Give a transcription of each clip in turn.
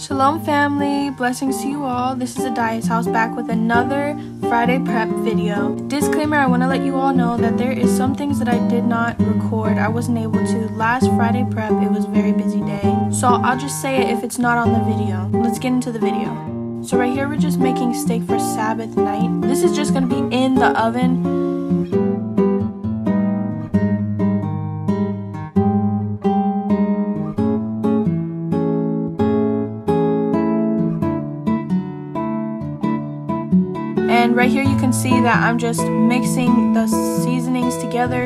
Shalom family, blessings to you all. This is Addiah's house back with another Friday prep video. Disclaimer, I want to let you all know that there is some things that I did not record. I wasn't able to. Last Friday prep, it was a very busy day. So I'll just say it if it's not on the video. Let's get into the video. So right here we're just making steak for Sabbath night. This is just going to be in the oven. And right here you can see that I'm just mixing the seasonings together.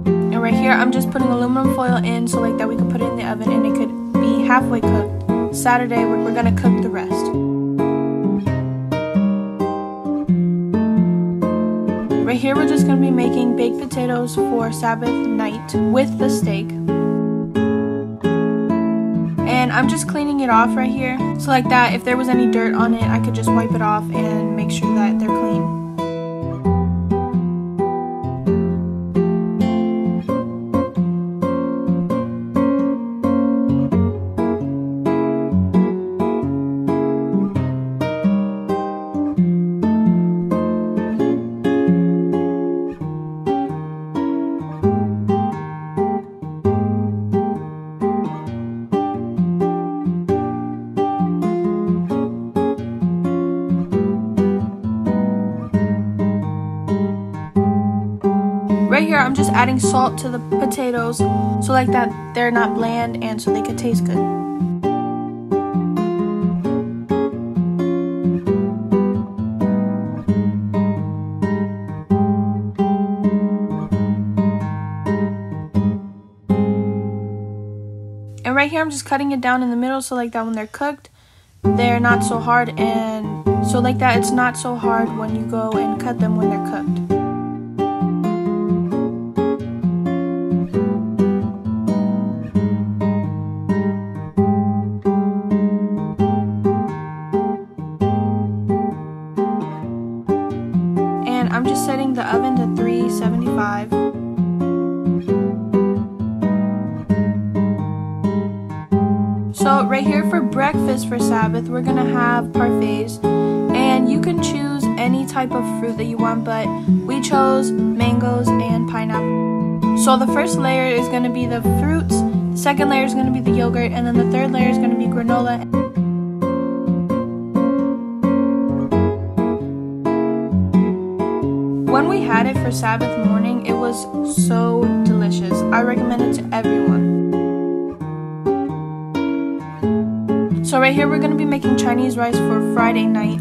And right here I'm just putting aluminum foil in so like that we can put it in the oven and it could be halfway cooked. Saturday we're gonna cook the rest. Right here we're just gonna be making baked potatoes for Sabbath night with the steak. And I'm just cleaning it off right here. So like that, if there was any dirt on it, I could just wipe it off and make sure that they're clean. Right here, I'm just adding salt to the potatoes so like that they're not bland and so they could taste good. And right here, I'm just cutting it down in the middle so like that when they're cooked, they're not so hard, and so like that it's not so hard when you go and cut them when they're cooked. I'm just setting the oven to 375. So right here for breakfast for Sabbath, we're gonna have parfaits, and you can choose any type of fruit that you want, but we chose mangoes and pineapple. So the first layer is gonna be the fruits, the second layer is gonna be the yogurt, and then the third layer is gonna be granola. When we had it for Sabbath morning, it was so delicious. I recommend it to everyone. So right here we're going to be making Chinese rice for Friday night.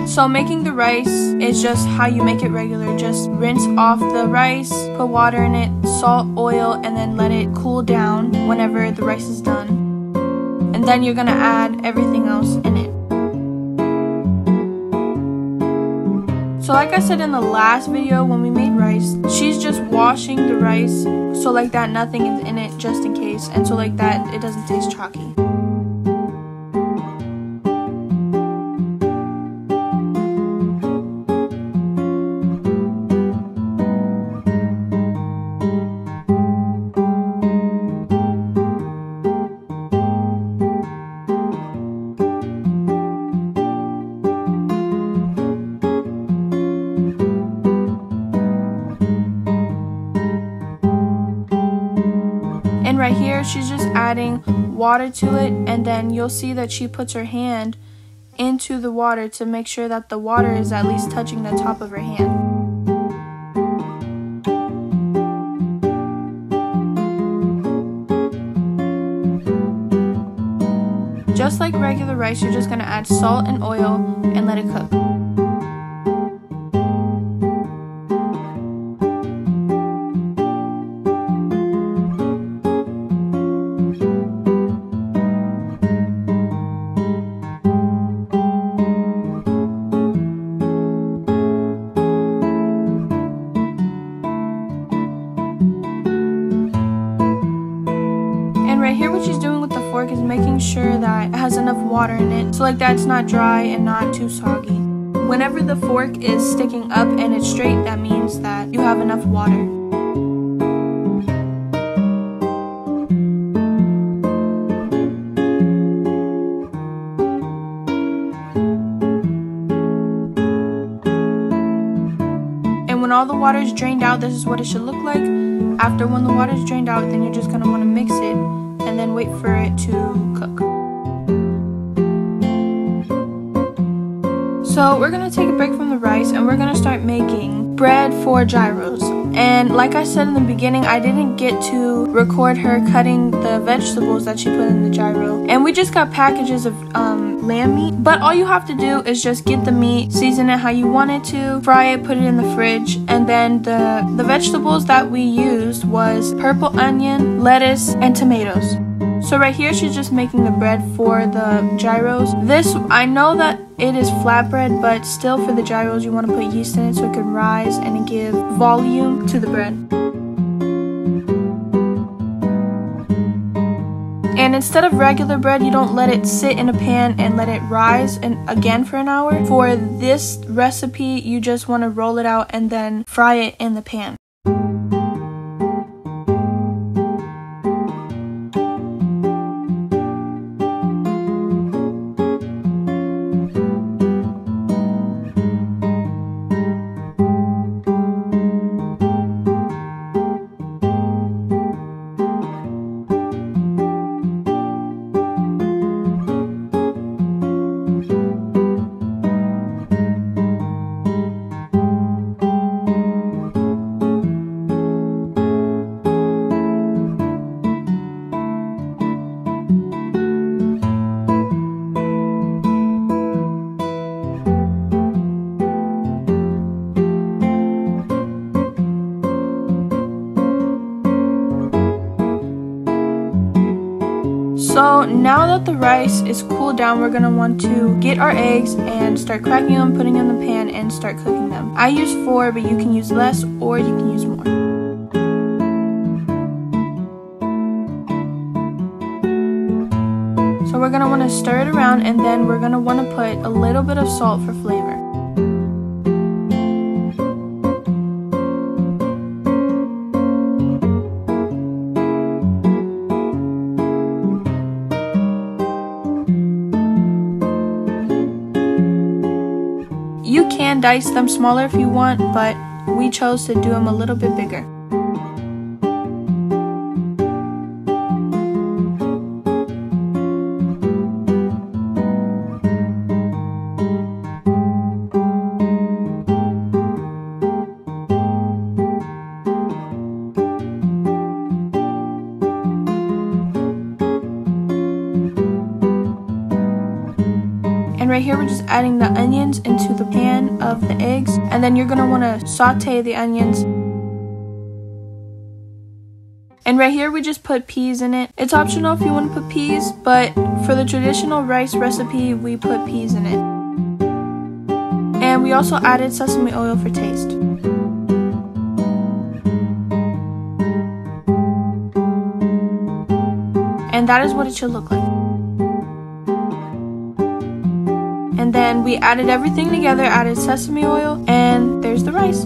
So making the rice is just how you make it regular. Just rinse off the rice, put water in it, salt, oil, and then let it cool down whenever the rice is done. And then you're going to add everything else in it. So like I said in the last video when we made rice, she's just washing the rice so like that nothing is in it just in case, and so like that it doesn't taste chalky. And right here, she's just adding water to it, and then you'll see that she puts her hand into the water to make sure that the water is at least touching the top of her hand. Just like regular rice, you're just going to add salt and oil and let it cook. Right here what she's doing with the fork is making sure that it has enough water in it so like that it's not dry and not too soggy. Whenever the fork is sticking up and it's straight, that means that you have enough water. all the water is drained out, this is what it should look like. After when the water is drained out, then you're just going to want to mix it and then wait for it to cook. So we're going to take a break from the rice and we're going to start making bread for gyros. And like I said in the beginning, I didn't get to record her cutting the vegetables that she put in the gyro. And we just got packages of lamb meat. But all you have to do is just get the meat, season it how you want it to, fry it, put it in the fridge. And then the vegetables that we used was purple onion, lettuce, and tomatoes. So right here she's just making the bread for the gyros. This, I know that it is flatbread, but still for the gyros you want to put yeast in it so it can rise and give volume to the bread. And instead of regular bread, you don't let it sit in a pan and let it rise again for an hour. For this recipe, you just want to roll it out and then fry it in the pan. So now that the rice is cooled down, we're going to want to get our eggs and start cracking them, putting them in the pan, and start cooking them. I use 4, but you can use less or you can use more. So we're going to want to stir it around, and then we're going to want to put a little bit of salt for flavor. You can dice them smaller if you want, but we chose to do them a little bit bigger. And right here we're just adding the onions into the pan of the eggs, and then you're going to want to saute the onions. And right here we just put peas in it. It's optional if you want to put peas, but for the traditional rice recipe we put peas in it. And we also added sesame oil for taste. And that is what it should look like. And then we added everything together, added sesame oil, and there's the rice.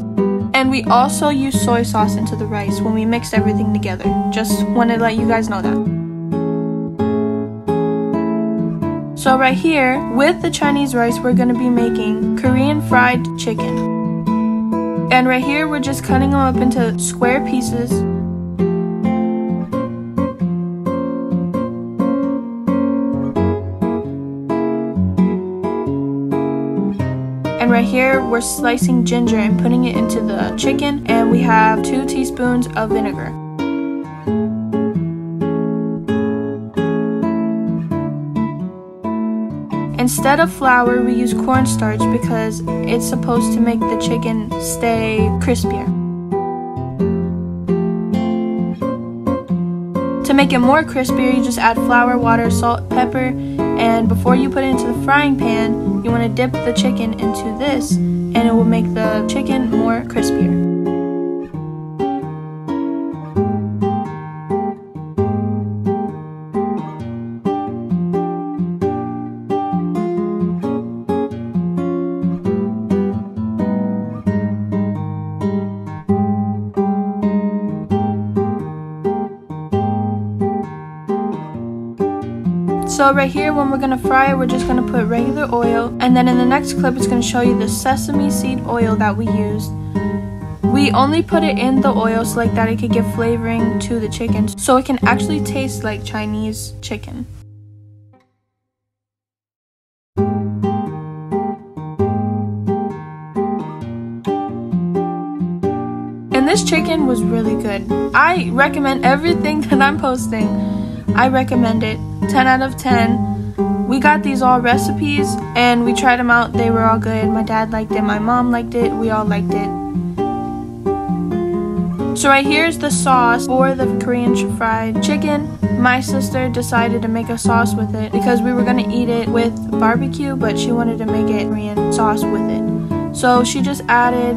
And we also used soy sauce into the rice when we mixed everything together. Just wanted to let you guys know that. So right here, with the Chinese rice, we're going to be making Korean fried chicken. And right here, we're just cutting them up into square pieces. And right here, we're slicing ginger and putting it into the chicken, and we have 2 teaspoons of vinegar. Instead of flour, we use cornstarch because it's supposed to make the chicken stay crispier. To make it more crispier, you just add flour, water, salt, pepper, and before you put it into the frying pan, you want to dip the chicken into this, and it will make the chicken more crispier. So right here, when we're going to fry it, we're just going to put regular oil. And then in the next clip, it's going to show you the sesame seed oil that we used. We only put it in the oil so like that it could give flavoring to the chicken, so it can actually taste like Chinese chicken. And this chicken was really good. I recommend everything that I'm posting. I recommend it. 10 out of 10. We got these all recipes and we tried them out. They were all good. My dad liked it. My mom liked it. We all liked it. So right here is the sauce for the Korean fried chicken. My sister decided to make a sauce with it because we were going to eat it with barbecue, but she wanted to make it Korean sauce with it. So she just added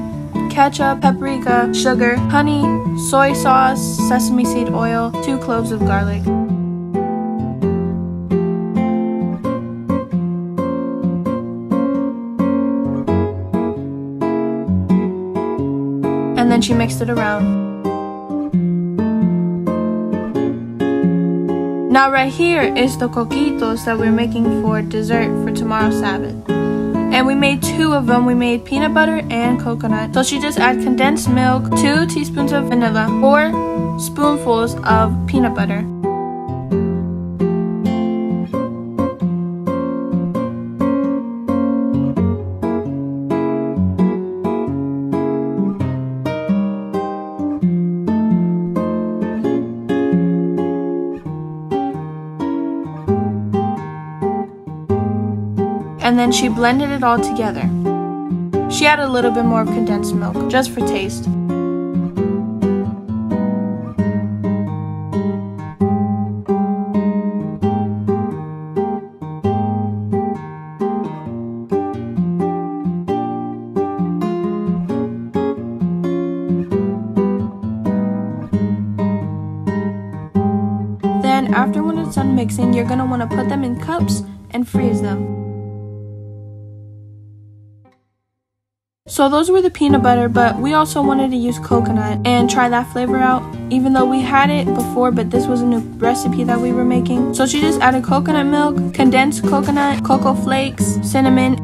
ketchup, paprika, sugar, honey, soy sauce, sesame seed oil, 2 cloves of garlic. And then she mixed it around. Now right here is the coquitos that we're making for dessert for tomorrow's Sabbath. And we made 2 of them. We made peanut butter and coconut. So she just added condensed milk, 2 teaspoons of vanilla, 4 spoonfuls of peanut butter. And then she blended it all together. She added a little bit more of condensed milk, just for taste. Then after when it's done mixing, you're gonna wanna put them in cups and freeze them. So those were the peanut butter, but we also wanted to use coconut and try that flavor out, even though we had it before, but this was a new recipe that we were making. So she just added coconut milk, condensed coconut, cocoa flakes, cinnamon.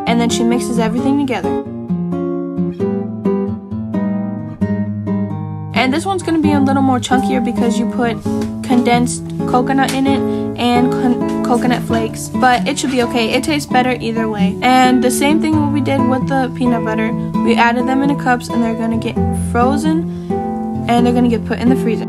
And then she mixes everything together. And this one's going to be a little more chunkier because you put condensed coconut in it and coconut flakes. But it should be okay. It tastes better either way. And the same thing what we did with the peanut butter. We added them into cups and they're going to get frozen and they're going to get put in the freezer.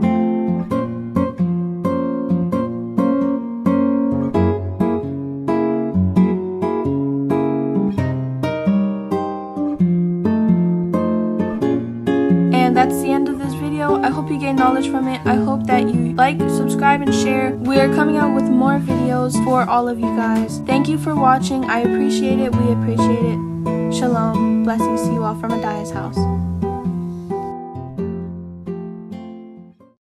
That's the end of this video. I hope you gain knowledge from it. I hope that you like, subscribe, and share. We're coming out with more videos for all of you guys. Thank you for watching. I appreciate it. We appreciate it. Shalom. Blessings to you all from Addiah's house.